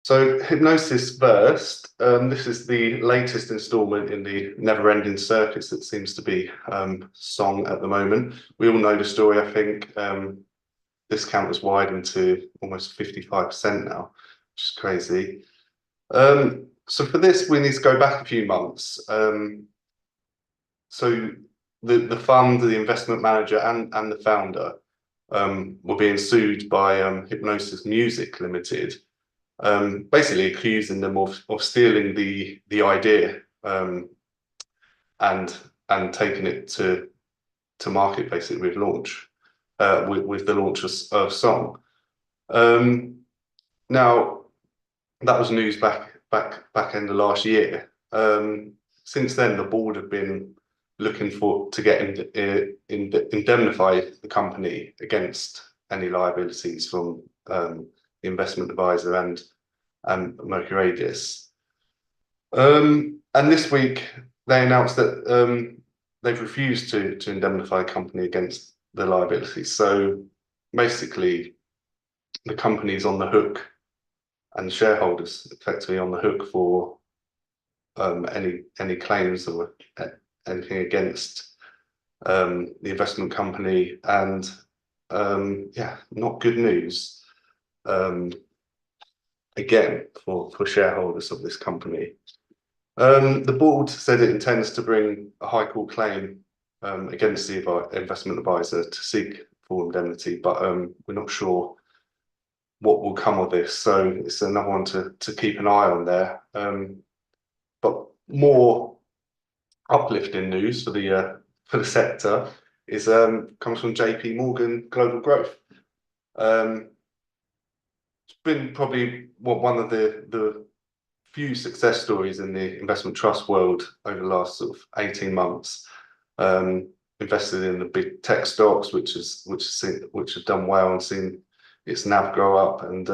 So Hypnosis First, this is the latest installment in the never-ending circus that seems to be Song at the moment. We all know the story, I think. Discount has widened to almost 55% now, which is crazy. So for this, we need to go back a few months. So the fund, the investment manager, and the founder were being sued by Hypnosis Music Limited, basically accusing them of stealing the idea and taking it to market basically with launch with the launch of Song. Now that was news back end of last year. Since then, the board have been looking to get indemnify the company against any liabilities from the investment advisor and Mercuriadis. And this week they announced that they've refused to indemnify the company against the liabilities. So basically, the company's on the hook, and the shareholders effectively on the hook for any claims or anything against the investment company, and yeah, not good news. Again, for shareholders of this company. The board said it intends to bring a High Court claim against the investment advisor to seek full indemnity, but we're not sure what will come of this. So it's another one to keep an eye on there. But more uplifting news for the sector is comes from JP Morgan Global Growth. It's been probably one of the few success stories in the investment trust world over the last sort of 18 months. Invested in the big tech stocks, which have done well and seen its NAV grow up, and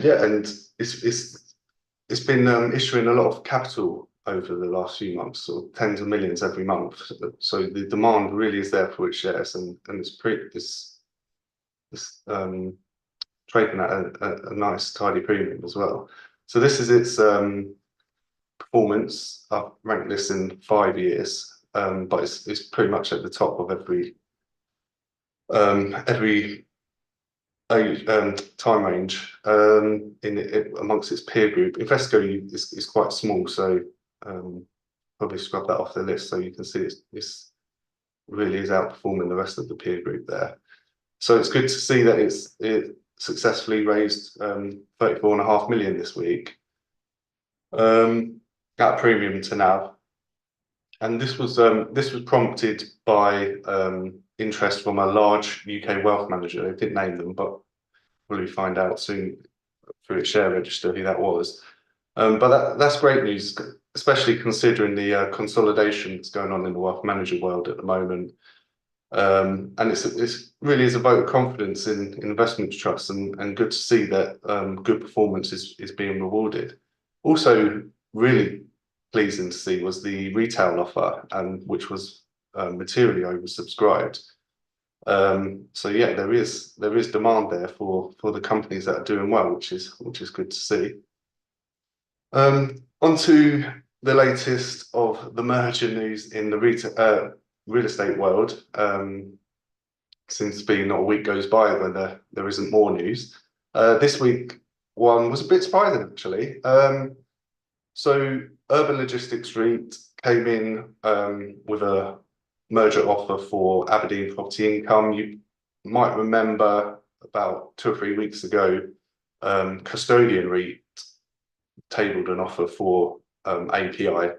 yeah, and it's been issuing a lot of capital over the last few months, sort of tens of millions every month. So the demand really is there for its shares, and it's trading at a nice tidy premium as well. So this is its performance. I've ranked this in 5 years, but it's pretty much at the top of every time range amongst its peer group. Invesco is quite small, so probably scrub that off the list, so you can see it's really is outperforming the rest of the peer group there. So it's good to see that it successfully raised 34.5 million this week at premium to NAV, and this was prompted by interest from a large UK wealth manager. They didn't name them, but we'll find out soon through its share register who that was. But that's great news, especially considering the consolidation that's going on in the wealth manager world at the moment. And it's really is a vote of confidence in investment trusts, and good to see that good performance is being rewarded. Also, really pleasing to see was the retail offer, which was materially oversubscribed. So yeah, there is demand there for the companies that are doing well, which is good to see. Onto the latest of the merger news in the real estate world. Seems to be not a week goes by when there isn't more news. This week one was a bit surprising actually. So Urban Logistics REIT came in with a merger offer for Aberdeen Property Income. You might remember about 2 or 3 weeks ago, Custodian REIT tabled an offer for API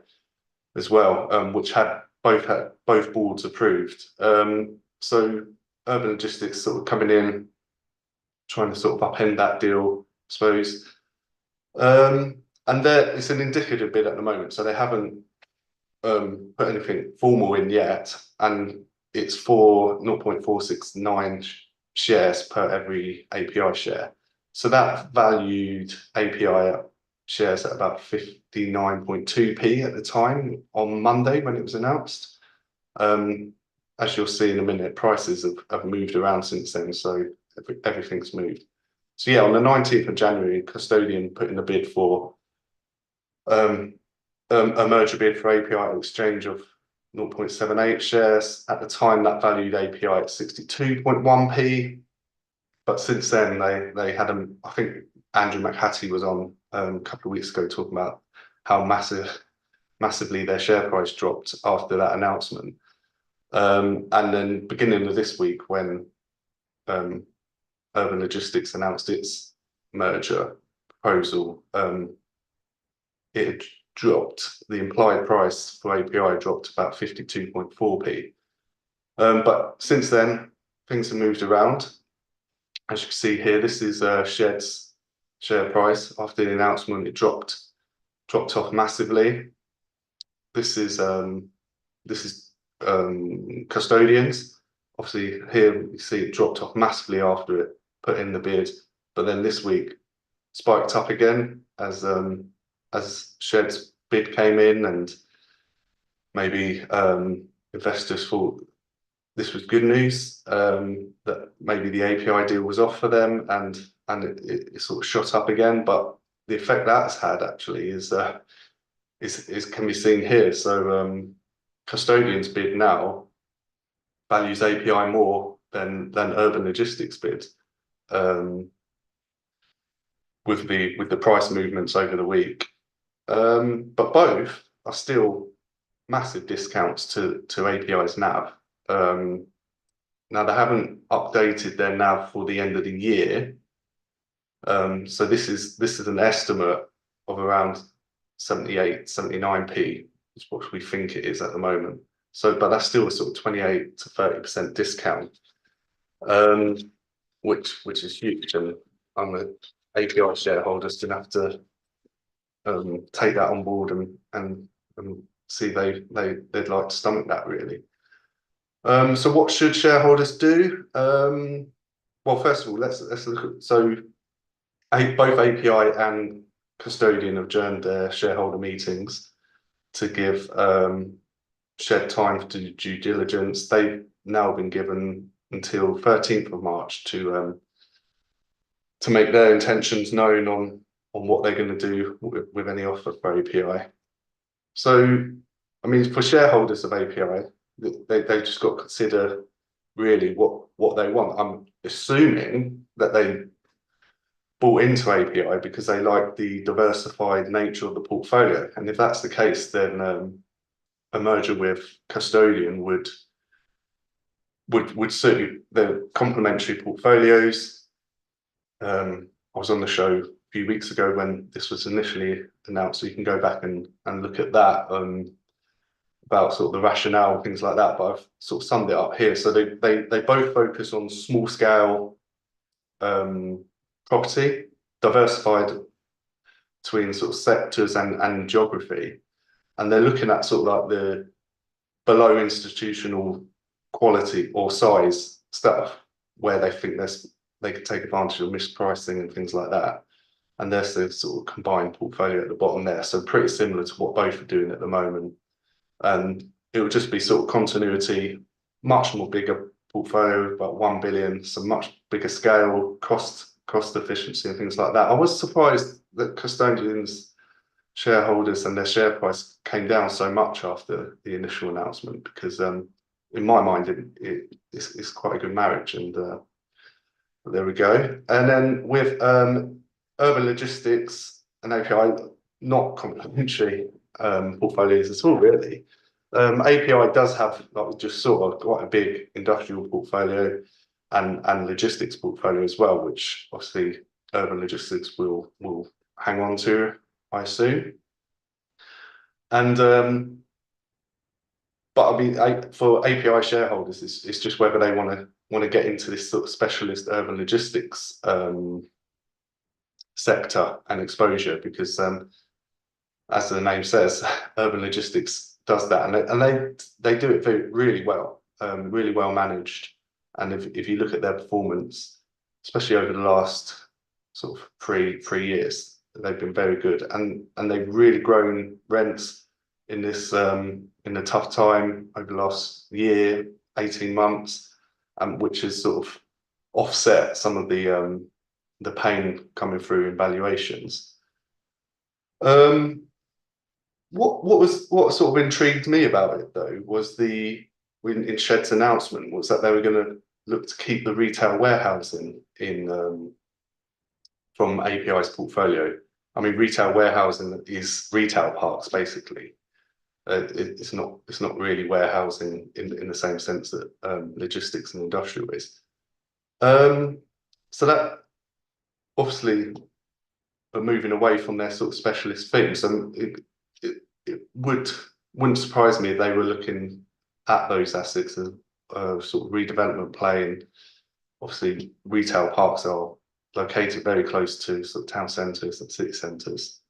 as well, which had both boards approved. So Urban Logistics sort of coming in, trying to sort of upend that deal, I suppose. And it's an indicative bid at the moment, so they haven't put anything formal in yet, and it's for 0.469 shares per every API share. So that valued API shares at about 59.2p at the time on Monday when it was announced. As you'll see in a minute, prices have moved around since then, so everything's moved. So yeah, on the 19th of January, Custodian put in a bid for um, a merger bid for API exchange of 0.78 shares. At the time, that valued API at 62.1p. But since then, they had I think Andrew McHattie was on a couple of weeks ago talking about how massively their share price dropped after that announcement. And then beginning of this week, when Urban Logistics announced its merger proposal, it dropped. The implied price for API dropped about 52.4p. But since then, things have moved around. As you can see here, this is Shed's share price. After the announcement, it dropped off massively. This is Custodians. Obviously, here you see it dropped off massively after it put in the bid, but then this week spiked up again as Shed's bid came in, and maybe investors thought this was good news, that maybe the API deal was off for them, and it sort of shot up again. But the effect that's had actually is can be seen here. So Custodian's bid now values API more than Urban Logistics bid, with the price movements over the week. But both are still massive discounts to API's NAV. Now they haven't updated their NAV for the end of the year. So this is an estimate of around 78, 79p is what we think it is at the moment. So, but that's still a sort of 28 to 30% discount, which is huge. And I'm an API shareholder, still have to take that on board and see they'd like to stomach that really. So what should shareholders do? Well, first of all, let's look at, so both API and Custodian have adjourned their shareholder meetings to give Shed time to do due diligence. They've now been given until 13th of March to make their intentions known on what they're going to do with any offer for API. So, I mean, for shareholders of API, they've just got to consider really what they want. I'm assuming that they bought into API because they like the diversified nature of the portfolio, and if that's the case, then a merger with Custodian would suit the complementary portfolios. I was on the show a few weeks ago when this was initially announced, so you can go back and look at that, about sort of the rationale and things like that. But I've sort of summed it up here. So they both focus on small scale property, diversified between sort of sectors and geography. And they're looking at sort of like the below institutional quality or size stuff where they think they could take advantage of mispricing and things like that. And there's the sort of combined portfolio at the bottom there. So pretty similar to what both are doing at the moment. And it would just be sort of continuity, much more bigger portfolio, about 1 billion, some much bigger scale, cost efficiency and things like that. I was surprised that Custodian's shareholders and their share price came down so much after the initial announcement, because in my mind it's quite a good marriage, and there we go. And then with Urban Logistics and API, not complementary portfolios at all really. API does have, like we just saw, quite a big industrial portfolio and logistics portfolio as well, which obviously Urban Logistics will hang on to, I assume. And but I mean, for API shareholders, it's just whether they want to get into this sort of specialist urban logistics sector and exposure, because as the name says, urban logistics does that, and they do it really well, really well managed. And if you look at their performance, especially over the last sort of three years, they've been very good, and they've really grown rents in this in the tough time over the last year, 18 months, which has sort of offset some of the the pain coming through in valuations. What sort of intrigued me about it though was in Shed's announcement was that they were going to look to keep the retail warehousing in from API's portfolio. I mean, retail warehousing is retail parks basically. It's not really warehousing in the same sense that logistics and industrial is. So that obviously are moving away from their sort of specialist themes, and it wouldn't surprise me if they were looking at those assets as sort of redevelopment play. And obviously, retail parks are located very close to sort of town centres and city centres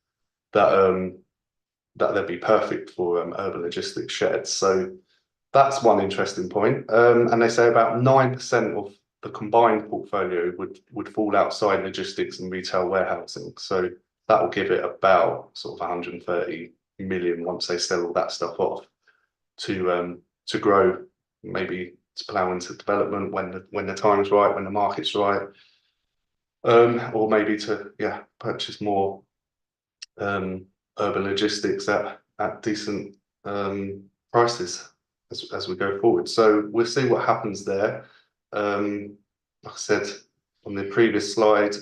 that they'd be perfect for urban logistics sheds. So that's one interesting point. And they say about 9% of the combined portfolio would fall outside logistics and retail warehousing. So that will give it about sort of 130 million once they sell all that stuff off to grow, maybe to plough into development when the time's right, when the market's right, or maybe to purchase more urban logistics at decent prices as we go forward. So we'll see what happens there. Like I said on the previous slide,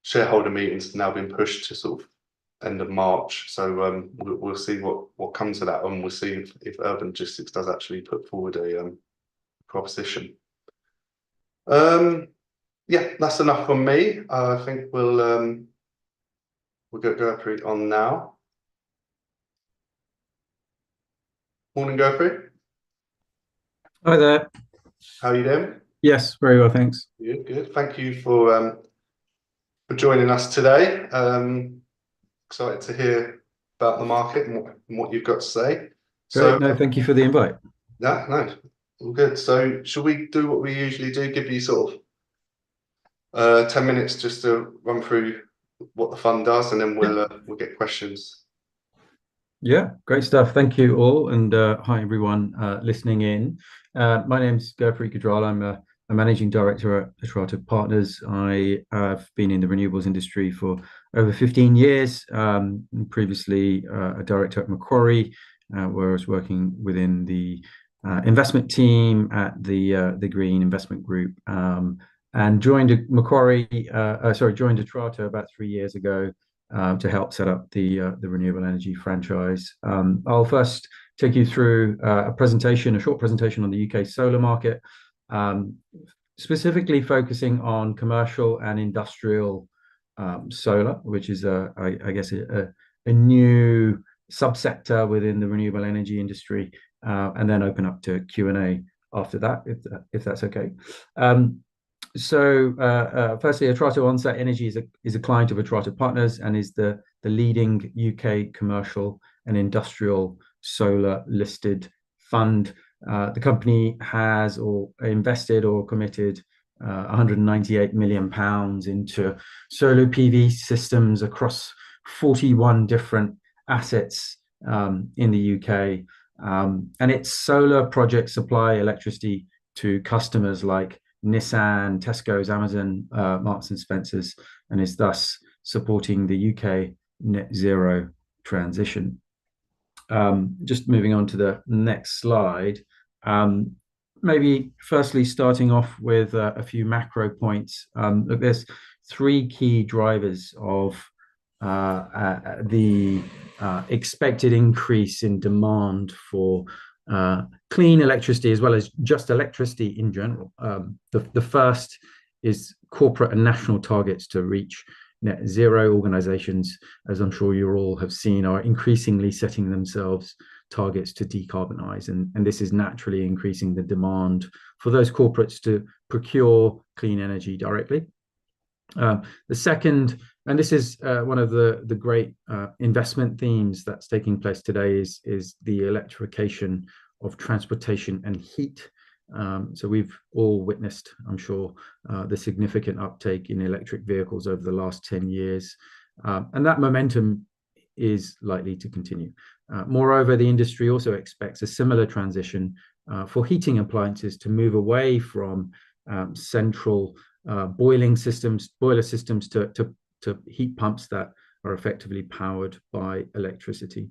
shareholder meetings have now been pushed to sort of end of March. So we'll see what comes of that, and we'll see if urban logistics does actually put forward a proposition. Yeah, that's enough from me. I think we'll get Gurpreet on now. Morning, Gurpreet. Hi there. How are you doing? Yes, very well, thanks. Good. Thank you for joining us today. Excited to hear about the market and what you've got to say. Great. So, no, thank you for the invite. No, all good. So, should we do what we usually do? Give you sort of 10 minutes just to run through what the fund does, and then we'll get questions. Yeah, great stuff. Thank you all, and hi everyone listening in. My name's Gurpreet Gujral. I'm a managing director at Atrato Partners. I have been in the renewables industry for over 15 years. Previously, a director at Macquarie, where I was working within the investment team at the Green Investment Group, and joined Atrato about 3 years ago to help set up the renewable energy franchise. I'll first take you through a short presentation on the UK solar market, specifically focusing on commercial and industrial solar, which is I guess a new subsector within the renewable energy industry, and then open up to Q&A after that, if that's okay. Firstly, Atrato Onsite Energy is a client of Atrato Partners and is the leading UK commercial and industrial solar listed fund. The company has invested or committed £198 million into solar PV systems across 41 different assets in the UK. And its solar projects supply electricity to customers like Nissan, Tesco's, Amazon, Marks and Spencer's, and is thus supporting the UK net zero transition. Just moving on to the next slide. Maybe firstly starting off with a few macro points. Look, there's 3 key drivers of the expected increase in demand for clean electricity, as well as just electricity in general. The first is corporate and national targets to reach net zero. Organizations, as I'm sure you all have seen, are increasingly setting themselves targets to decarbonize, and this is naturally increasing the demand for those corporates to procure clean energy directly. The second, and this is one of the great investment themes that's taking place today, is the electrification of transportation and heat. So we've all witnessed, I'm sure, the significant uptake in electric vehicles over the last 10 years, and that momentum is likely to continue. Moreover, the industry also expects a similar transition for heating appliances to move away from central boiler systems to heat pumps that are effectively powered by electricity.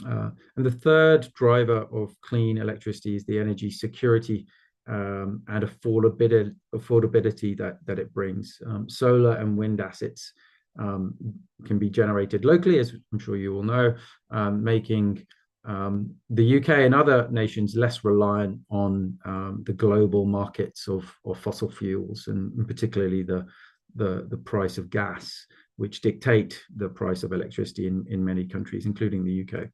And the third driver of clean electricity is the energy security and affordability that it brings. Solar and wind assets can be generated locally, as I'm sure you all know, making the UK and other nations less reliant on the global markets of fossil fuels, and particularly the price of gas, which dictate the price of electricity in many countries, including the UK.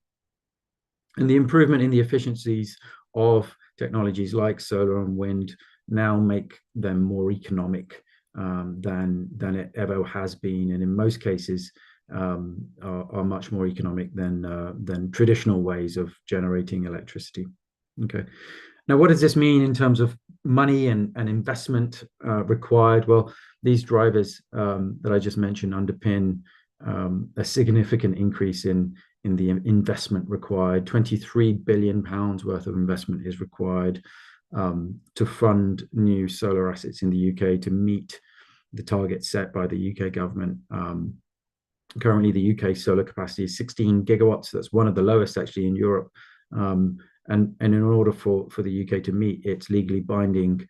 And the improvement in the efficiencies of technologies like solar and wind now make them more economic than it ever has been, and in most cases are much more economic than traditional ways of generating electricity. Okay. Now, what does this mean in terms of money and investment required? Well, these drivers that I just mentioned underpin a significant increase in the investment required. £23 billion worth of investment is required to fund new solar assets in the UK to meet the target set by the UK government. Currently, the UK solar capacity is 16 gigawatts. That's one of the lowest actually in Europe. And in order for the UK to meet its legally binding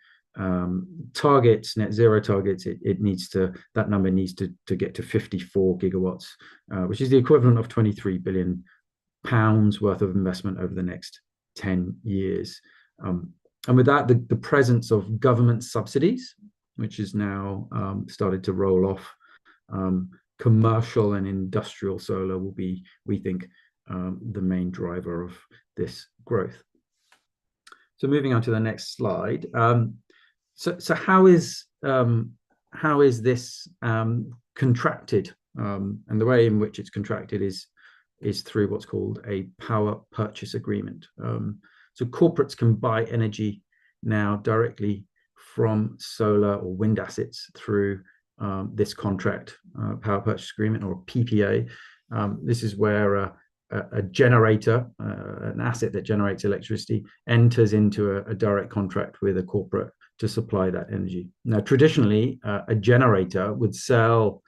targets, net zero targets, that number needs to get to 54 gigawatts, which is the equivalent of £23 billion worth of investment over the next 10 years. And with that, the presence of government subsidies, which is now started to roll off, commercial and industrial solar will be, we think, the main driver of this growth. So moving on to the next slide. So how is this contracted? And the way in which it's contracted is through what's called a power purchase agreement. So corporates can buy energy now directly from solar or wind assets through this contract, power purchase agreement, or PPA. This is where a generator, an asset that generates electricity, enters into a direct contract with a corporate to supply that energy. Now, traditionally, a generator would sell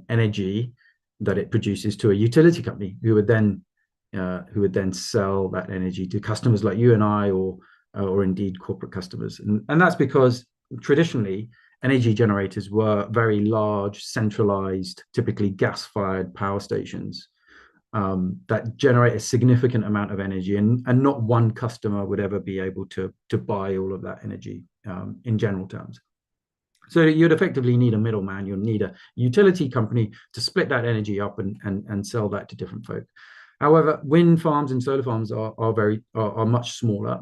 energy that it produces to a utility company, who would then sell that energy to customers like you and I, or indeed corporate customers. And that's because traditionally energy generators were very large, centralized, typically gas-fired power stations that generate a significant amount of energy, and not one customer would ever be able to buy all of that energy in general terms. So you'd effectively need a middleman. You'll need a utility company to split that energy up and sell that to different folk. However, wind farms and solar farms are much smaller,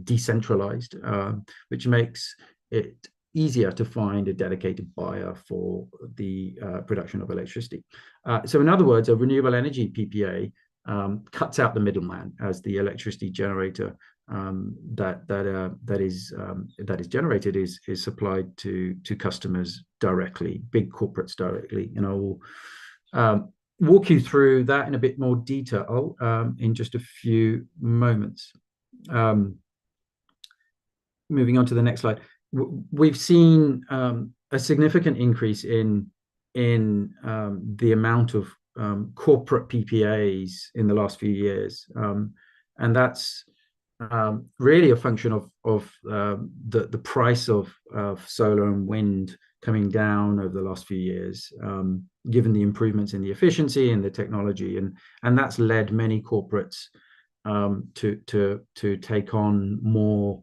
decentralized, which makes it easier to find a dedicated buyer for the production of electricity. So in other words, a renewable energy PPA cuts out the middleman, as the electricity generator that is generated is supplied to customers directly, big corporates directly. And I'll walk you through that in a bit more detail in just a few moments. Moving on to the next slide. We've seen a significant increase in the amount of corporate PPAs in the last few years, and that's really a function of the price of solar and wind coming down over the last few years, given the improvements in the efficiency and the technology, and that's led many corporates to take on more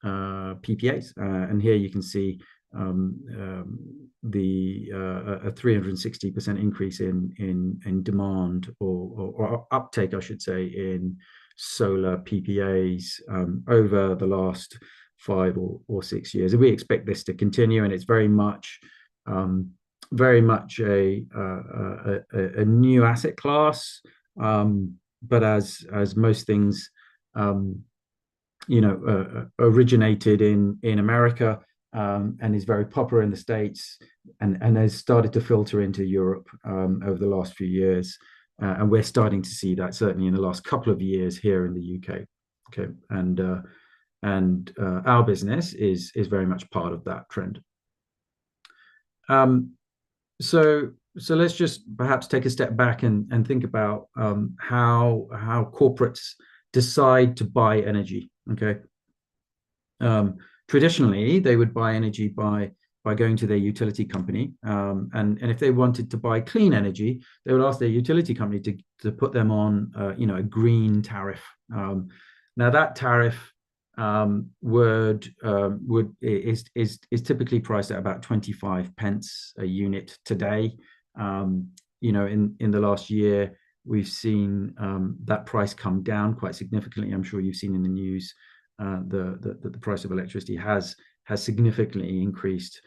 PPAs, and here you can see a 360% increase in demand or uptake, I should say, in solar PPAs over the last 5 or 6 years. And we expect this to continue, and it's very much a new asset class, but as most things, originated in America and is very popular in the States, and has started to filter into Europe over the last few years. And we're starting to see that certainly in the last couple of years here in the UK. Okay, and our business is very much part of that trend. So let's just perhaps take a step back and think about how corporates decide to buy energy. Okay. Traditionally, they would buy energy by going to their utility company, and if they wanted to buy clean energy, they would ask their utility company to put them on a green tariff. Now that tariff is typically priced at about 25 pence a unit today. In the last year, we've seen that price come down quite significantly. I'm sure you've seen in the news the price of electricity has significantly increased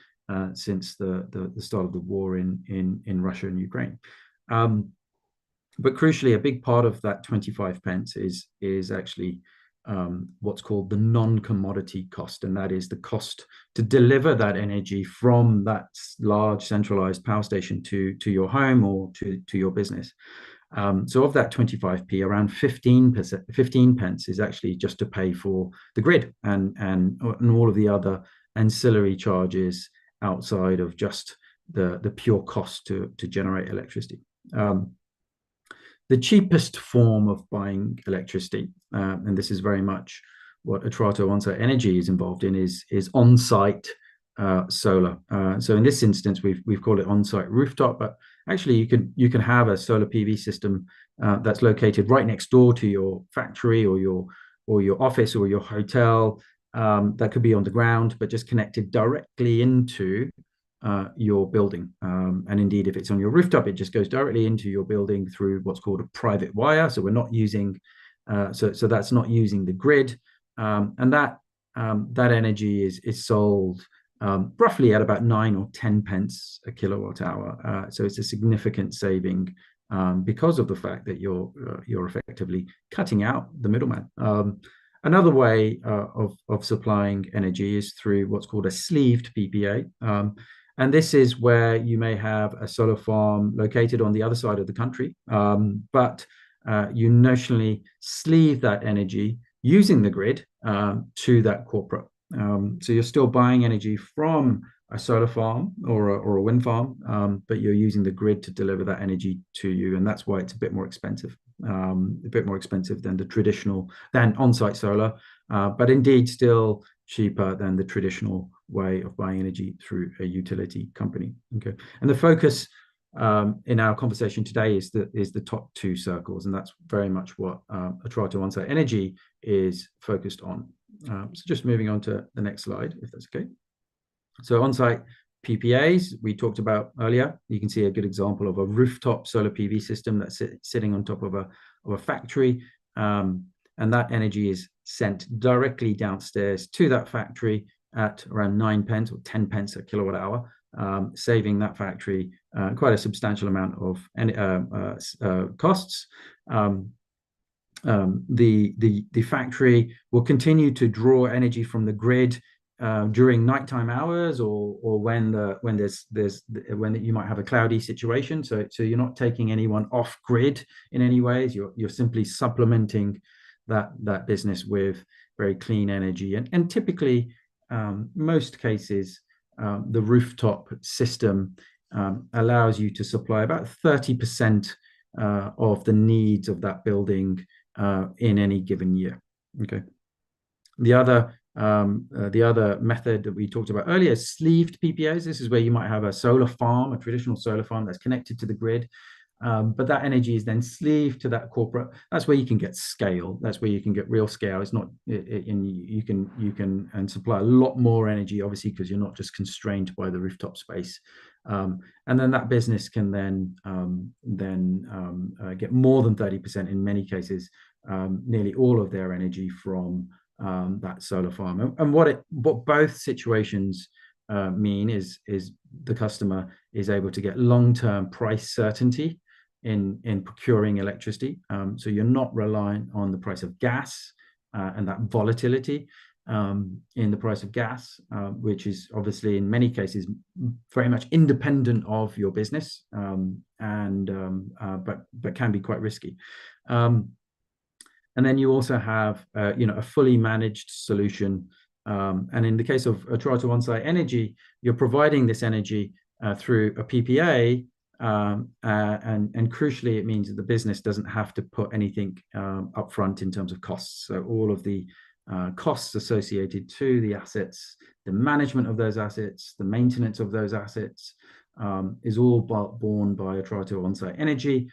since the start of the war in Russia and Ukraine. But crucially, a big part of that 25 pence is actually what's called the non-commodity cost, and that is the cost to deliver that energy from that large centralized power station to your home or to your business. So of that 25p, around 15 pence is actually just to pay for the grid and all of the other ancillary charges outside of just the pure cost to generate electricity. The cheapest form of buying electricity, and this is very much what Atrato Onsite Energy is involved in, is on-site solar. So in this instance, we've called it on-site rooftop, but actually you can have a solar PV system that's located right next door to your factory or your office or your hotel. That could be on the ground, but just connected directly into your building. And indeed, if it's on your rooftop, it just goes directly into your building through what's called a private wire. So we're not using, so that's not using the grid, and that energy is sold roughly at about 9 or 10 pence a kilowatt hour. So it's a significant saving because of the fact that you're effectively cutting out the middleman. Another way of supplying energy is through what's called a sleeved PPA. And this is where you may have a solar farm located on the other side of the country, but you notionally sleeve that energy using the grid to that corporate. So you're still buying energy from a solar farm or a wind farm, but you're using the grid to deliver that energy to you, and that's why it's a bit more expensive than than on-site solar, but indeed still cheaper than the traditional way of buying energy through a utility company. Okay, and the focus in our conversation today is the top two circles, and that's very much what Atrato Onsite Energy is focused on. So just moving on to the next slide, if that's okay. So on-site PPAs we talked about earlier. You can see a good example of a rooftop solar PV system that's sitting on top of a factory, and that energy is sent directly downstairs to that factory at around 9 pence or 10 pence a kilowatt hour, saving that factory quite a substantial amount of costs. The factory will continue to draw energy from the grid during nighttime hours or when you might have a cloudy situation. So you're not taking anyone off grid in any ways. You're simply supplementing that business with very clean energy. And typically, most cases, the rooftop system allows you to supply about 30% of the needs of that building in any given year. Okay. The other method that we talked about earlier is sleeved PPAs. This is where you might have a solar farm, a traditional solar farm that's connected to the grid, but that energy is then sleeved to that corporate. That's where you can get scale. That's where you can get real scale. It's not, you can supply a lot more energy, obviously, because you're not just constrained by the rooftop space. And then that business can then get more than 30% in many cases, nearly all of their energy from that solar farm. And what both situations mean is the customer is able to get long-term price certainty in procuring electricity. So you're not reliant on the price of gas and that volatility in the price of gas, which is obviously in many cases very much independent of your business, but can be quite risky. And And then you also have, a fully managed solution. And in the case of Atrato Onsite Energy, you're providing this energy through a PPA. And crucially, it means that the business doesn't have to put anything upfront in terms of costs. So all of the costs associated to the assets, the management of those assets, the maintenance of those assets, is all borne by Atrato Onsite Energy.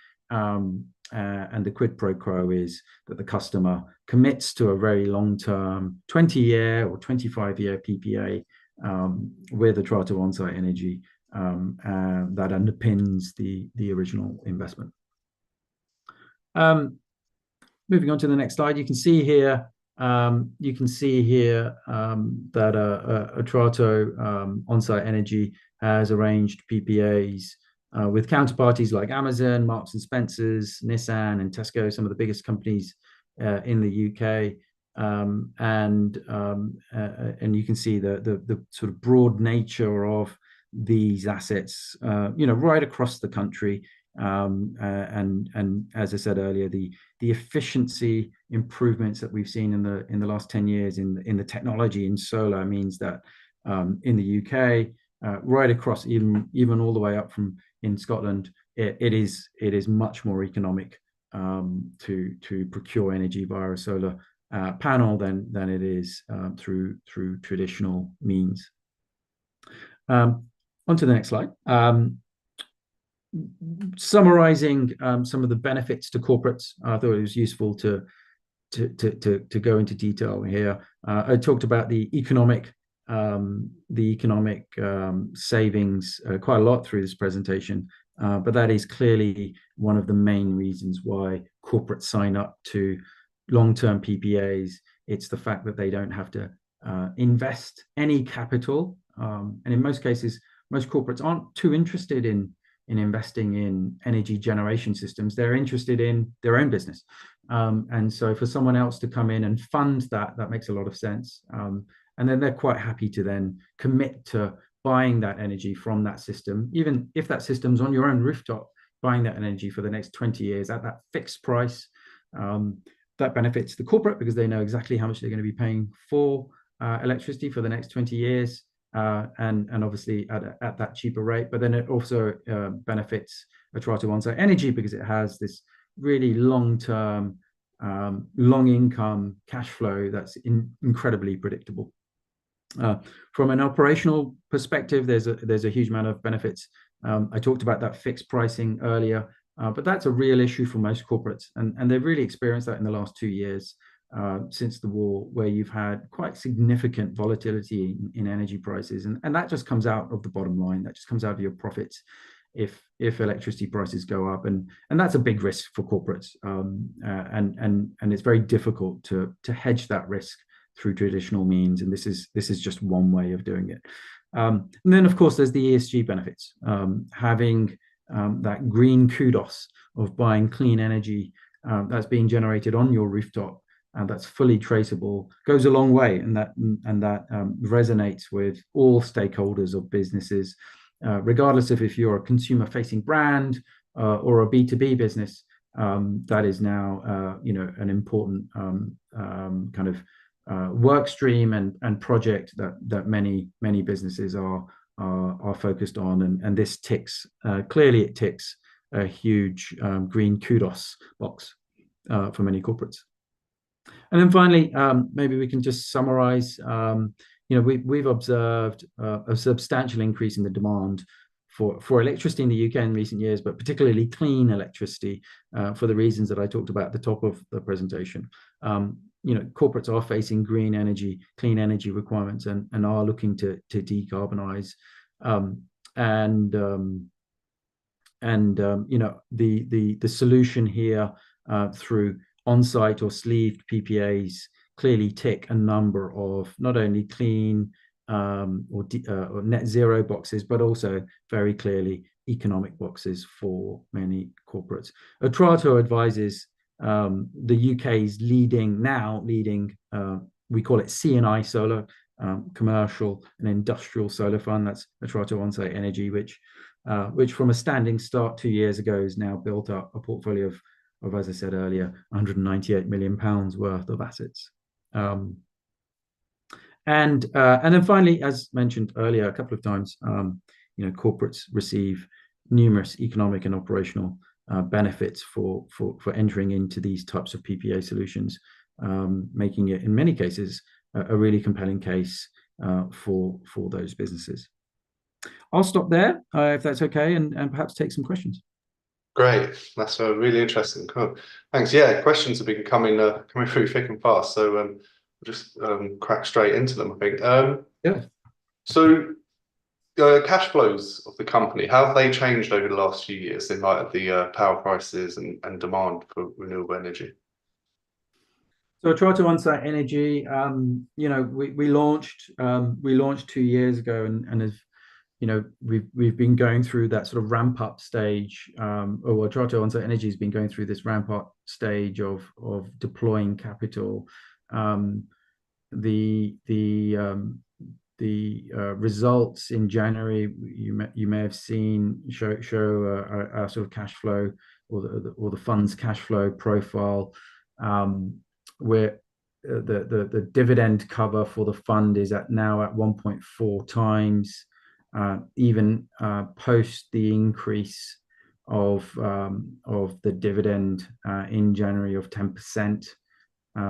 And the quid pro quo is that the customer commits to a very long-term 20-year or 25-year PPA with Atrato Onsite Energy that underpins the original investment. Moving on to the next slide, you can see here that Atrato Onsite Energy has arranged PPAs with counterparties like Amazon, Marks and Spencers, Nissan, and Tesco, some of the biggest companies in the UK. And you can see the sort of broad nature of these assets, right across the country. And as I said earlier, the efficiency improvements that we've seen in the last 10 years in the technology in solar means that in the UK, right across, even all the way up from in Scotland, it is much more economic to procure energy via a solar panel than it is through traditional means. On to the next slide. Summarizing some of the benefits to corporates, I thought it was useful to go into detail here. I talked about the economic savings quite a lot through this presentation, but that is clearly one of the main reasons why corporates sign up to long-term PPAs. It's the fact that they don't have to invest any capital, and in most cases, most corporates aren't too interested in investing in energy generation systems. They're interested in their own business. And so for someone else to come in and fund that makes a lot of sense. And then they're quite happy to then commit to buying that energy from that system, even if that system's on your own rooftop, buying that energy for the next 20 years at that fixed price. That benefits the corporate because they know exactly how much they're going to be paying for electricity for the next 20 years. And obviously at that cheaper rate, but then it also benefits Atrato Onsite Energy because it has this really long-term, long income cash flow that's incredibly predictable. From an operational perspective, there's a huge amount of benefits. I talked about that fixed pricing earlier, but that's a real issue for most corporates, and they've really experienced that in the last 2 years. Since the war, where you've had quite significant volatility in energy prices, and that just comes out of the bottom line. That just comes out of your profits if electricity prices go up, and that's a big risk for corporates. And it's very difficult to hedge that risk through traditional means, and this is just one way of doing it. And then of course there's the ESG benefits. Having that green kudos of buying clean energy that's being generated on your rooftop, and that's fully traceable, goes a long way, and that resonates with all stakeholders of businesses, regardless of if you're a consumer-facing brand or a B2B business. That is now an important kind of work stream and project that many businesses are focused on, and this ticks clearly. It ticks a huge green kudos box for many corporates. And then finally, maybe we can just summarize. We've observed a substantial increase in the demand for electricity in the UK in recent years, but particularly clean electricity for the reasons that I talked about at the top of the presentation. Corporates are facing clean energy requirements and are looking to decarbonize. The solution here through on-site or sleeved PPAs clearly tick a number of not only clean or net zero boxes, but also very clearly economic boxes for many corporates. Atrato advises the UK's leading, we call it C&I solar, commercial and industrial solar fund. That's Atrato Onsite Energy, which from a standing start 2 years ago has now built up a portfolio of as I said earlier, 198 million pounds worth of assets. And then finally, as mentioned earlier a couple of times, corporates receive numerous economic and operational benefits for entering into these types of PPA solutions, making it in many cases a really compelling case for those businesses. I'll stop there if that's okay, and perhaps take some questions. Great, that's really interesting. Cool. Thanks. Yeah, questions have been coming through thick and fast, so we'll just crack straight into them, I think. Yeah. So cash flows of the company, how have they changed over the last few years in light of the power prices and demand for renewable energy? So Atrato Onsite Energy, we launched 2 years ago, and as we've been going through that sort of ramp up stage. Atrato Onsite Energy has been going through this ramp up stage of deploying capital. The results in January you may have seen show our sort of cash flow or the fund's cash flow profile, where the dividend cover for the fund is now at 1.4 times, even post the increase of the dividend in January of 10%.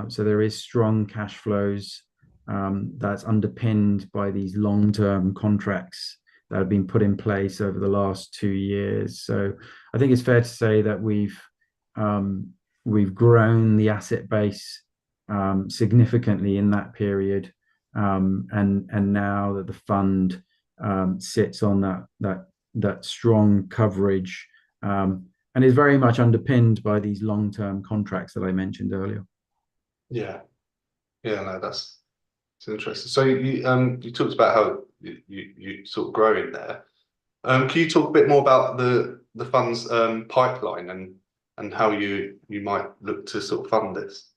So there is strong cash flows that's underpinned by these long-term contracts that have been put in place over the last 2 years. So I think it's fair to say that we've grown the asset base significantly in that period, and now that the fund sits on that strong coverage, and is very much underpinned by these long-term contracts that I mentioned earlier. Yeah, no, that's interesting. So you talked about how you sort of growing there. Can you talk a bit more about the fund's pipeline and how you might look to sort of fund this?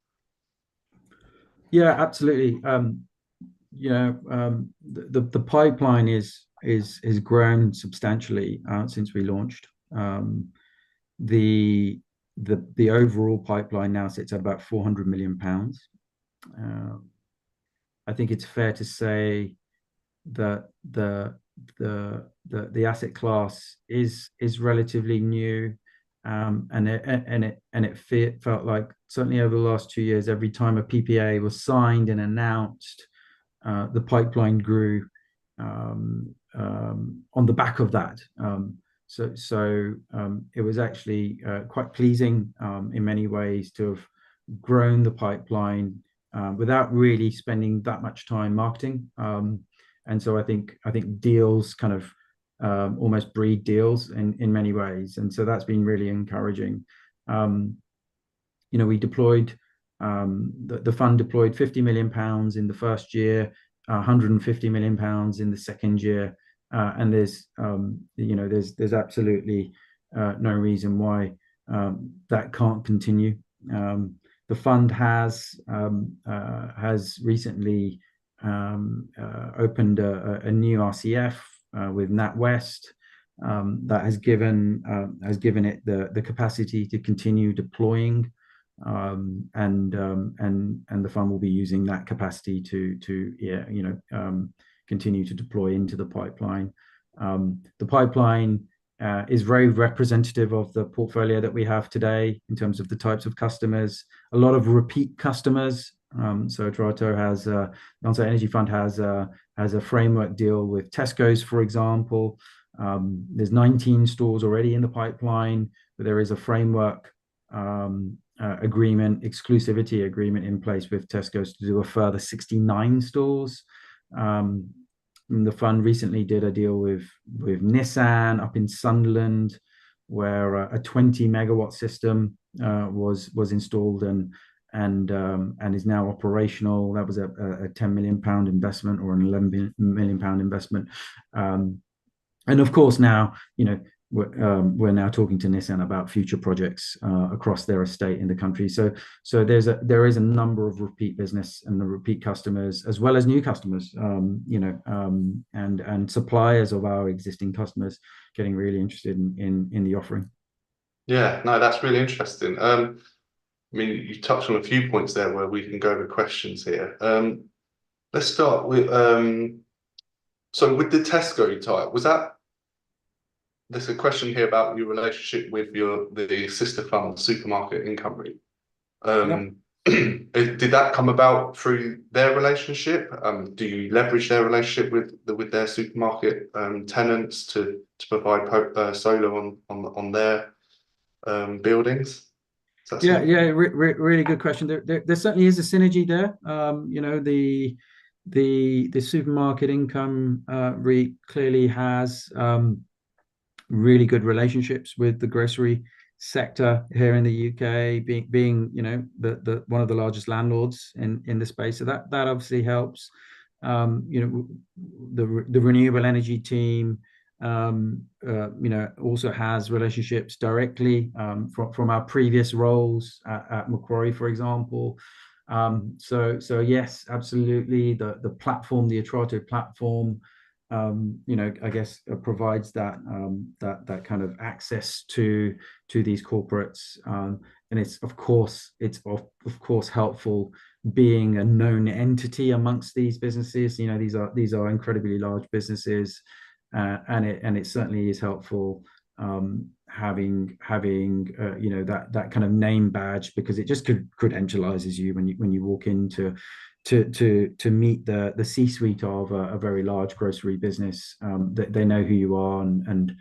Yeah, absolutely. The pipeline is grown substantially since we launched. The overall pipeline now sits at about 400 million pounds. I think it's fair to say that the asset class is relatively new, and it felt like certainly over the last 2 years, every time a PPA was signed and announced, the pipeline grew on the back of that. So it was actually quite pleasing in many ways to have grown the pipeline without really spending that much time marketing. And so I think deals kind of almost breed deals in many ways, and so that's been really encouraging. We deployed the fund deployed 50 million pounds in the first year, 150 million pounds in the second year, and there's absolutely no reason why that can't continue. The fund has recently opened a new RCF with NatWest that has given it the capacity to continue deploying, and the fund will be using that capacity to continue to deploy into the pipeline. The pipeline is very representative of the portfolio that we have today in terms of the types of customers. A lot of repeat customers. So Atrato has the Onsite Energy Fund has a framework deal with Tesco's, for example. There's 19 stores already in the pipeline, but there is a framework exclusivity agreement in place with Tesco's to do a further 69 stores. The fund recently did a deal with Nissan up in Sunderland, where a 20 megawatt system was installed and is now operational. That was a 10 million pound investment or an 11 million pound investment. And of course now, we're now talking to Nissan about future projects across their estate in the country. So there is a number of repeat business and the repeat customers, as well as new customers, and suppliers of our existing customers getting really interested in the offering. Yeah, no, that's really interesting. I mean, you touched on a few points there where we can go over questions here. Let's start with so with the Tesco type, was that there's a question here about your relationship with the sister fund, Supermarket Income REIT. Yeah. Did that come about through their relationship? Do you leverage their relationship with their supermarket tenants to provide solar on their buildings? Is that Yeah, something? yeah, really good question. There certainly is a synergy there. You know, the supermarket income REIT clearly has really good relationships with the grocery sector here in the UK, being you know the one of the largest landlords in the space. So that obviously helps. You know, the renewable energy team you know, also has relationships directly from our previous roles at Macquarie, for example. So yes, absolutely. The platform, the Atrato platform, you know, I guess provides that kind of access to these corporates, and it's of course helpful being a known entity amongst these businesses. You know, these are incredibly large businesses, and it certainly is helpful having you know that kind of name badge, because it just credentializes you when you walk into to meet the C-suite of a very large grocery business. That they know who you are, and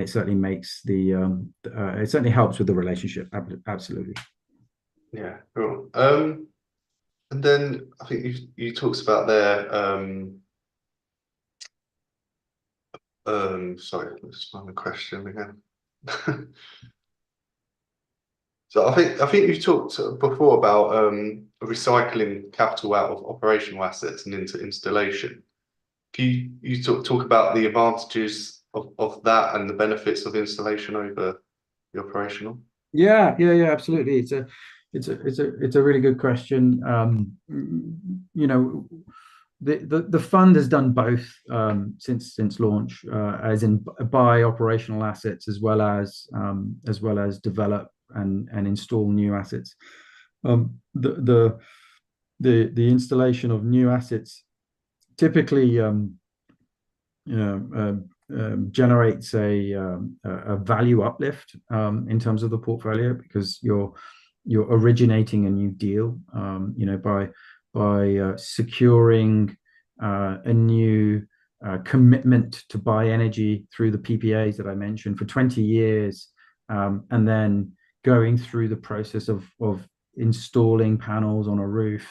it certainly makes it certainly helps with the relationship. Absolutely. Yeah, cool. And then I think you talked about there. Sorry, let's find the question again. So I think you talked before about recycling capital out of operational assets and into installation. Can you talk about the advantages of that and the benefits of installation over the operational? Yeah, absolutely. It's a really good question. You know, the fund has done both since launch, as in buy operational assets as well as develop and install new assets. The installation of new assets typically you know, generates a value uplift in terms of the portfolio, because you're originating a new deal, you know, by securing a new commitment to buy energy through the PPAs that I mentioned for 20 years, and then going through the process of installing panels on a roof,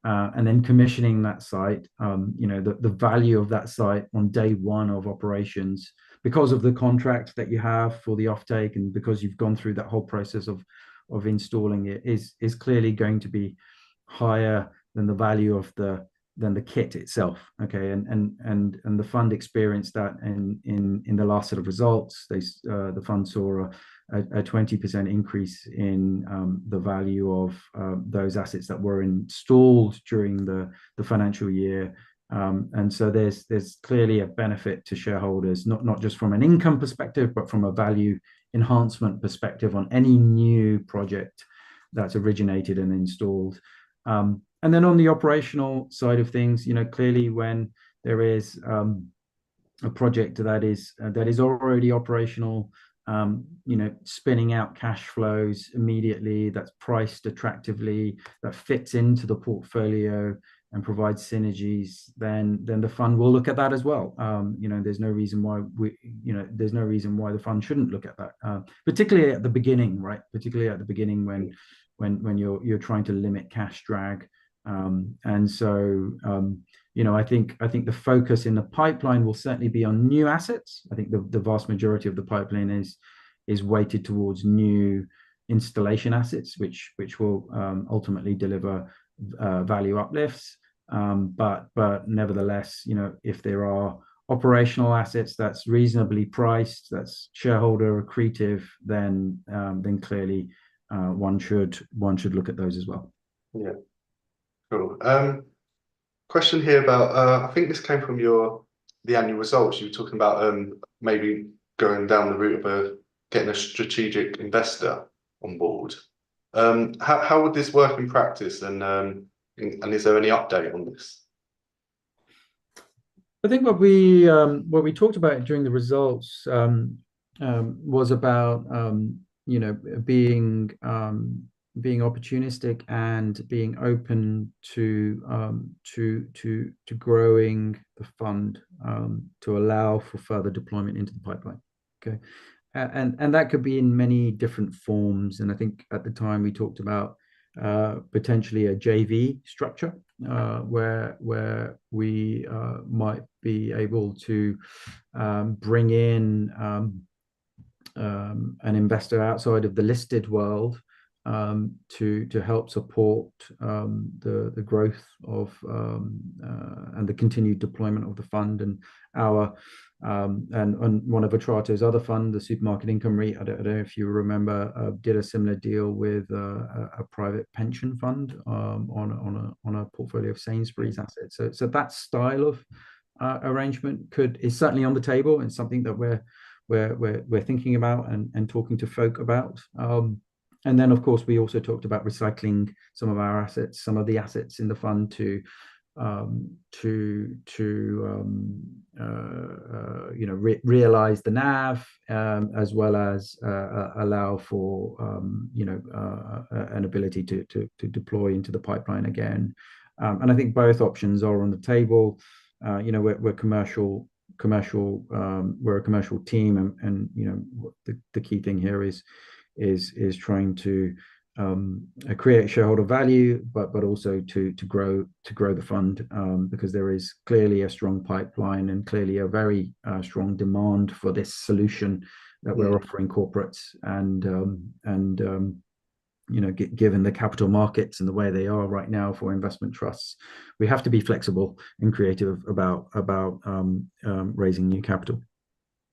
and then commissioning that site. You know, the value of that site on day one of operations, because of the contract that you have for the offtake, and because you've gone through that whole process of installing it, is clearly going to be higher than the value of the kit itself. Okay, and the fund experienced that in the last set of results. The fund saw a 20% increase in the value of those assets that were installed during the financial year. And so there's clearly a benefit to shareholders, not just from an income perspective, but from a value enhancement perspective on any new project that's originated and installed. And then on the operational side of things, you know, clearly when there is a project that is already operational, you know, spinning out cash flows immediately, that's priced attractively, that fits into the portfolio and provides synergies, then the fund will look at that as well. You know, there's no reason why the fund shouldn't look at that, particularly at the beginning, right? Particularly at the beginning when you're trying to limit cash drag. And so you know, I think the focus in the pipeline will certainly be on new assets. I think the vast majority of the pipeline is weighted towards new installation assets, which will ultimately deliver value uplifts. But nevertheless, you know, if there are operational assets that's reasonably priced, that's shareholder accretive, then clearly one should look at those as well. Yeah, cool. Question here about I think this came from the annual results. You were talking about maybe going down the route of getting a strategic investor on board. How would this work in practice, and is there any update on this? I think what we talked about during the results was about being opportunistic and being open to growing the fund to allow for further deployment into the pipeline. Okay, and that could be in many different forms. And I think at the time we talked about potentially a JV structure where we might be able to bring in an investor outside of the listed world to help support the growth of and the continued deployment of the fund. And our and one of Atrato's other fund, the Supermarket Income REIT, I don't know if you remember, did a similar deal with a private pension fund on a portfolio of Sainsbury's assets. So that style of arrangement is certainly on the table, and something that we're thinking about and talking to folk about. And then, of course, we also talked about recycling some of our assets, some of the assets in the fund to realize the NAV, as well as allow for an ability to deploy into the pipeline again. And I think both options are on the table. We're commercial. We're a commercial team, and the key thing here is trying to create shareholder value, but also to grow the fund, because there is clearly a strong pipeline and clearly a very strong demand for this solution that we're offering corporates. And given the capital markets and the way they are right now for investment trusts, we have to be flexible and creative about raising new capital.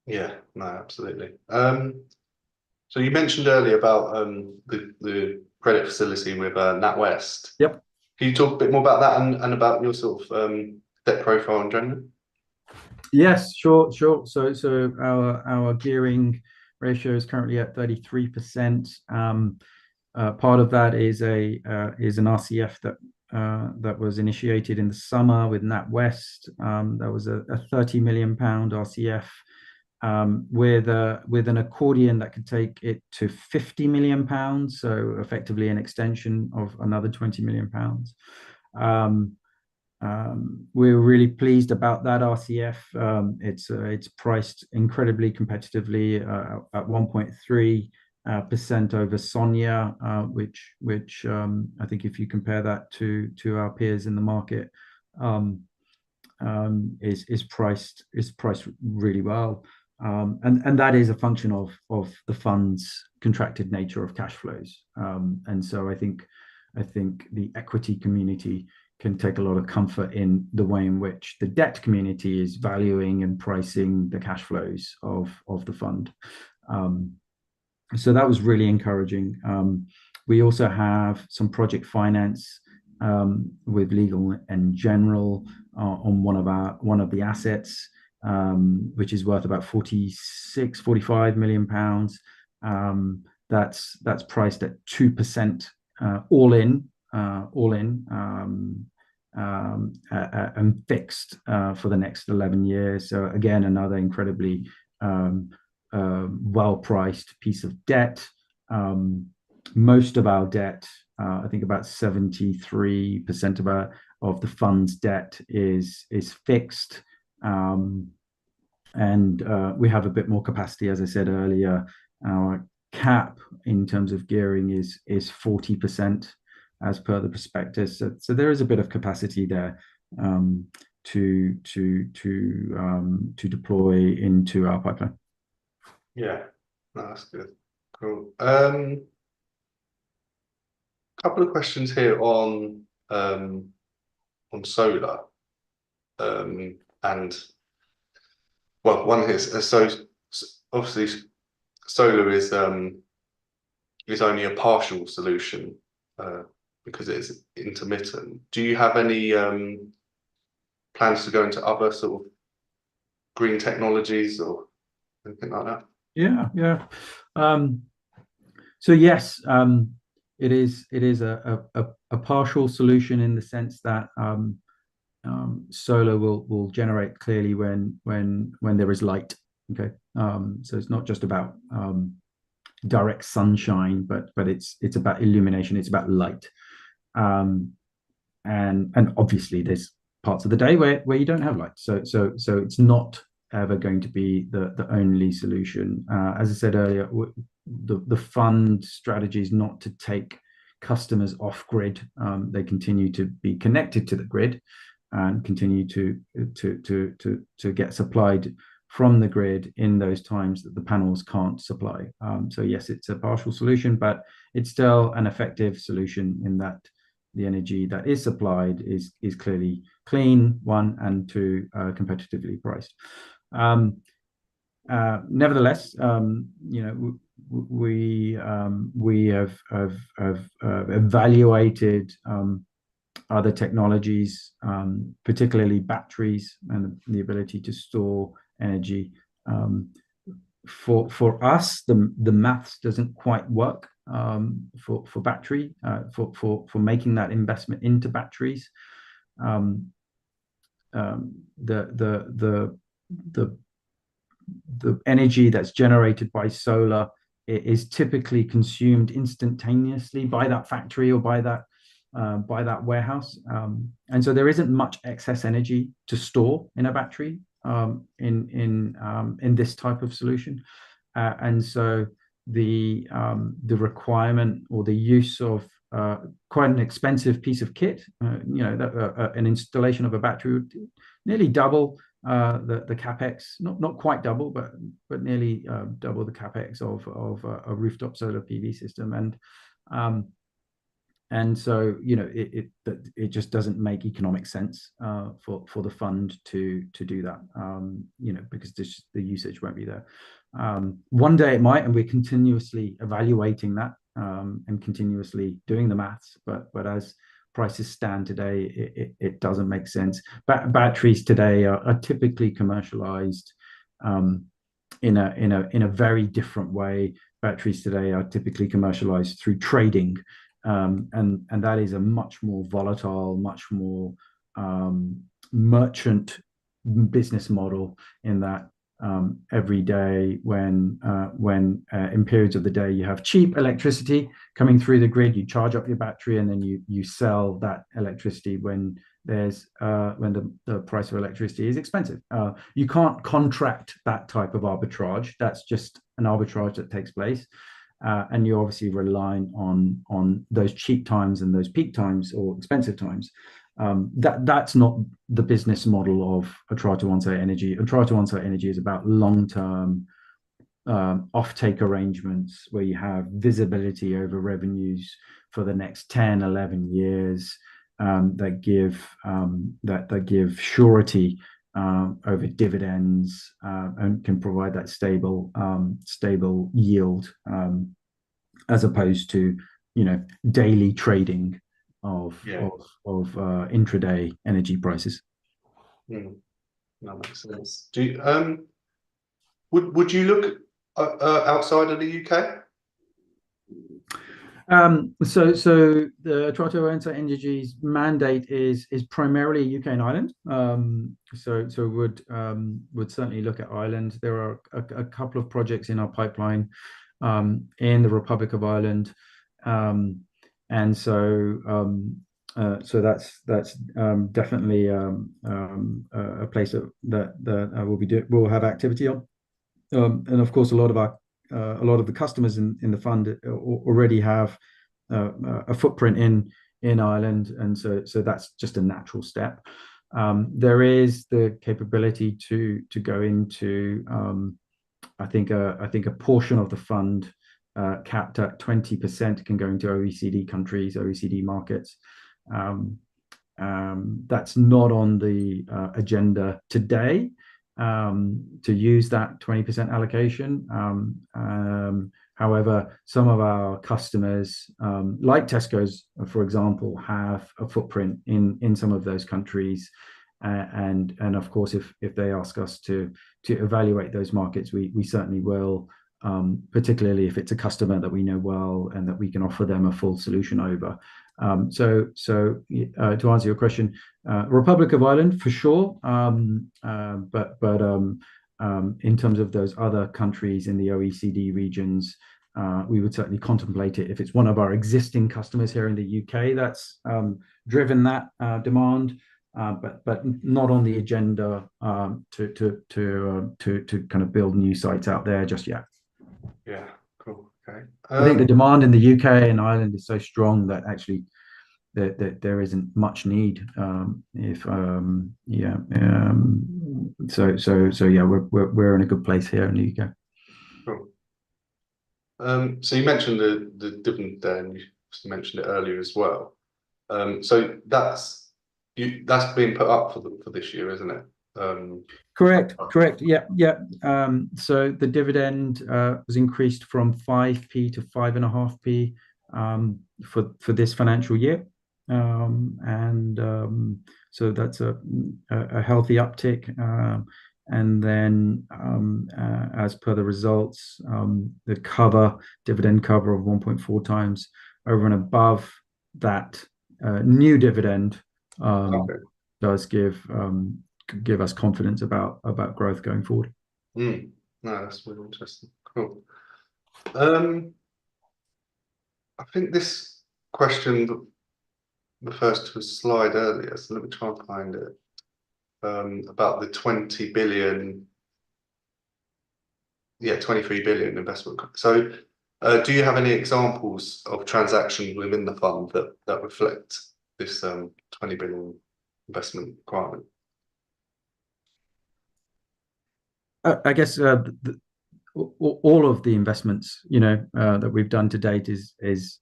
Yeah, no, absolutely. So you mentioned earlier about the credit facility with NatWest. Yep. Can you talk a bit more about that and about your sort of debt profile in general? Yes, sure. So our gearing ratio is currently at 33%. Part of that is an RCF that was initiated in the summer with NatWest. That was a £30 million RCF. With an accordion that could take it to £50 million, so effectively an extension of another £20 million. We're really pleased about that RCF. It's priced incredibly competitively at 1.3% over SONIA, which I think if you compare that to our peers in the market, is priced really well. And that is a function of the fund's contracted nature of cash flows. And so I think the equity community can take a lot of comfort in the way in which the debt community is valuing and pricing the cash flows of the fund. So that was really encouraging. We also have some project finance with Legal and General on one of the assets, which is worth about £45 million. That's priced at 2% all in, and fixed for the next 11 years. So again, another incredibly well-priced piece of debt. Most of our debt, I think about 73% of the fund's debt is fixed. And we have a bit more capacity. As I said earlier, our cap in terms of gearing is 40% as per the prospectus. So there is a bit of capacity there to deploy into our pipeline. Yeah, no, that's good. Cool. Couple of questions here on solar, and well, one is so obviously solar is only a partial solution because it is intermittent. Do you have any plans to go into other sort of green technologies or anything like that? Yeah. Um, so yes, it is a partial solution in the sense that solar will generate clearly when there is light. Okay, so it's not just about direct sunshine, but it's about illumination. It's about light, and obviously there's parts of the day where you don't have light. So it's not ever going to be the only solution. As I said earlier, the fund strategy is not to take customers off grid. They continue to be connected to the grid and continue to get supplied from the grid in those times that the panels can't supply. So yes, it's a partial solution, but it's still an effective solution in that the energy that is supplied is clearly clean, one, and two, competitively priced. Nevertheless, we have evaluated other technologies, particularly batteries and the ability to store energy. For us, the maths doesn't quite work for battery, for making that investment into batteries. The energy that's generated by solar is typically consumed instantaneously by that factory or by that warehouse, and so there isn't much excess energy to store in a battery in this type of solution, and so the requirement or the use of quite an expensive piece of kit, an installation of a battery would nearly double the capex, not quite double, but nearly double the capex of a rooftop solar PV system, and so it just doesn't make economic sense for the fund to do that, because the usage won't be there. One day it might, and we're continuously evaluating that and continuously doing the maths, but as prices stand today, it doesn't make sense. Batteries today are typically commercialized in a very different way. Batteries today are typically commercialized through trading, and that is a much more volatile, much more merchant business model, in that every day when in periods of the day you have cheap electricity coming through the grid, you charge up your battery, and then you sell that electricity when the price of electricity is expensive. You can't contract that type of arbitrage. That's just an arbitrage that takes place, and you're obviously relying on those cheap times and those peak times or expensive times. That's not the business model of Atrato Onsite Energy. Atrato Onsite Energy is about long-term offtake arrangements where you have visibility over revenues for the next 10, 11 years, that give surety over dividends, and can provide that stable yield, as opposed to daily trading of intraday energy prices. That makes sense. Do you, would you look outside of the UK? So the Atrato Onsite Energy's mandate is primarily UK and Ireland. So would certainly look at Ireland. There are a couple of projects in our pipeline in the Republic of Ireland, and so that's definitely a place that we'll have activity on, and of course a lot of the customers in the fund already have a footprint in Ireland, and so that's just a natural step. There is the capability to go into I think a portion of the fund, capped at 20%, can go into OECD countries, OECD markets. That's not on the agenda today, to use that 20% allocation. However, some of our customers, like Tesco's, for example, have a footprint in some of those countries, and of course, if they ask us to evaluate those markets, we certainly will. particularly if it's a customer that we know well and that we can offer them a full solution over. So to answer your question, Republic of Ireland for sure, but in terms of those other countries in the OECD regions, we would certainly contemplate it if it's one of our existing customers here in the UK that's driven that demand, but not on the agenda to kind of build new sites out there just yet. Yeah, cool. Okay. I think the demand in the UK and Ireland is so strong that actually there isn't much need. So yeah, we're in a good place here in the UK. Cool. So you mentioned the dividend there, and you mentioned it earlier as well. So that's being put up for this year, isn't it? Correct. Yeah. So the dividend was increased from 5p to 5.5p for this financial year, so that's a healthy uptick. And then, as per the results, the dividend cover of 1.4 times over and above that new dividend does give us confidence about growth going forward. No, that's really interesting. Cool. I think this question refers to a slide earlier, so let me try and find it. About the 20 billion, 23 billion investment. So do you have any examples of transactions within the fund that reflect this 20 billion investment requirement? I guess all of the investments, that we've done to date is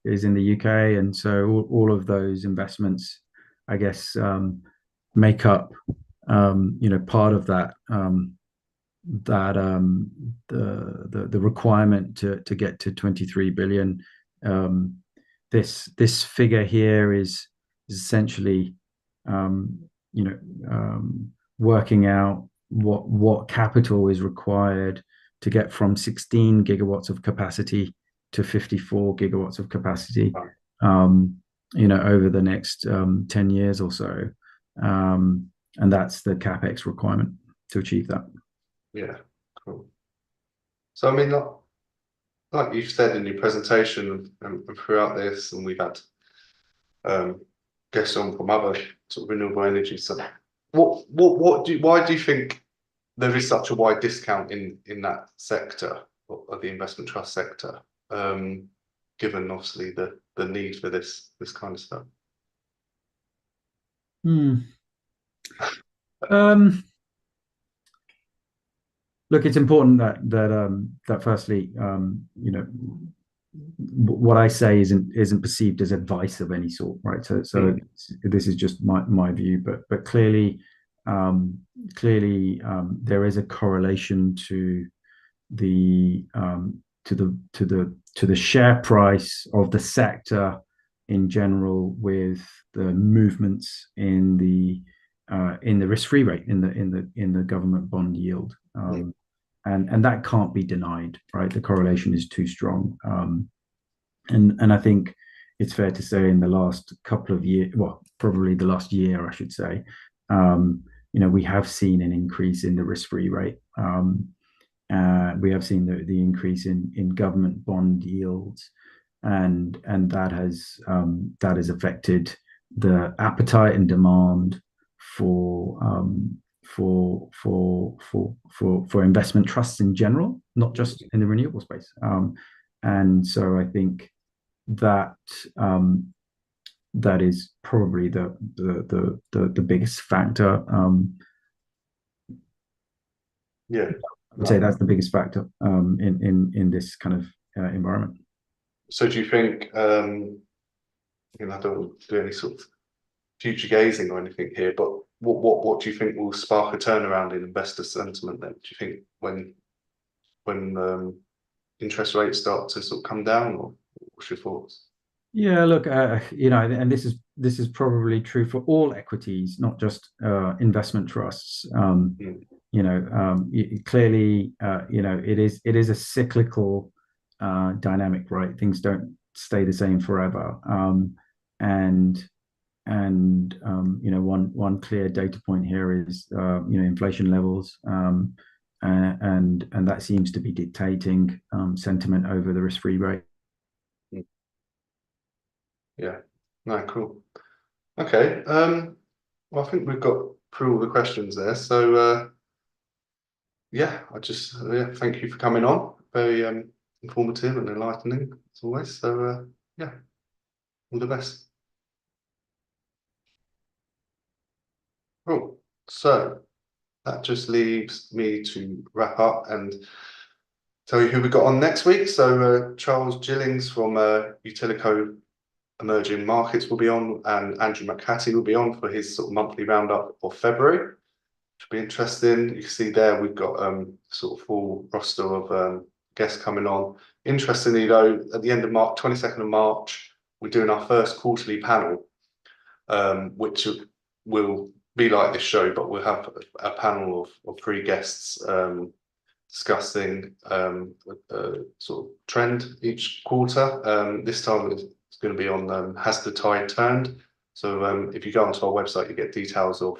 in the UK, and so all of those investments, I guess, make up, part of that the requirement to get to 23 billion. This figure here is essentially, working out what capital is required to get from 16 gigawatts of capacity to 54 gigawatts of capacity, over the next 10 years or so. And that's the CapEx requirement to achieve that. Yeah, cool. So, I mean, like you've said in your presentation and throughout this, and we've had guests on from other sort of renewable energy. So, why do you think there is such a wide discount in that sector of the investment trust sector, given obviously the need for this kind of stuff? Look, it's important that firstly, what I say isn't perceived as advice of any sort, right? So this is just my view, but clearly, there is a correlation to the share price of the sector in general with the movements in the risk-free rate in the government bond yield, and that can't be denied, right? The correlation is too strong, and I think it's fair to say in the last couple of years, well, probably the last year, I should say, we have seen an increase in the risk-free rate. We have seen the increase in government bond yields, and that has affected the appetite and demand for investment trusts in general, not just in the renewable space. And so I think that is probably the biggest factor. Yeah, I'd say that's the biggest factor in this kind of environment. So do you think, I don't want to do any sort of future gazing or anything here, but what do you think will spark a turnaround in investor sentiment then? Do you think when interest rates start to sort of come down, or what's your thoughts? Yeah, look, and this is probably true for all equities, not just investment trusts. clearly, it is a cyclical dynamic, right? Things don't stay the same forever. And one clear data point here is inflation levels, and that seems to be dictating sentiment over the risk-free rate. Yeah, no, cool. Okay, well, I think we've got through all the questions there. So yeah, thank you for coming on. Very informative and enlightening as always. So yeah, all the best. Cool. So that just leaves me to wrap up and tell you who we got on next week. So Charles Gillings from Utilico Emerging Markets will be on, and Andrew McCarthy will be on for his sort of monthly roundup of February. Should be interesting. You can see there we've got sort of full roster of guests coming on. Interestingly though, at the end of March, 22nd of March, we're doing our first quarterly panel, which will be like this show, but we'll have a panel of three guests discussing sort of trend each quarter. This time it's going to be on Has the Tide Turned? So if you go onto our website, you get details of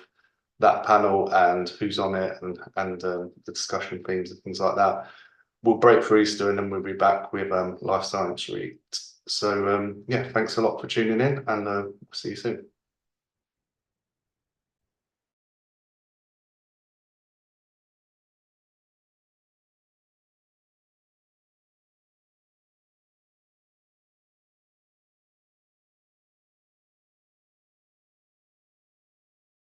that panel and who's on it and the discussion themes and things like that. We'll break for Easter and then we'll be back with Life Science Read. So yeah, thanks a lot for tuning in, and see you soon.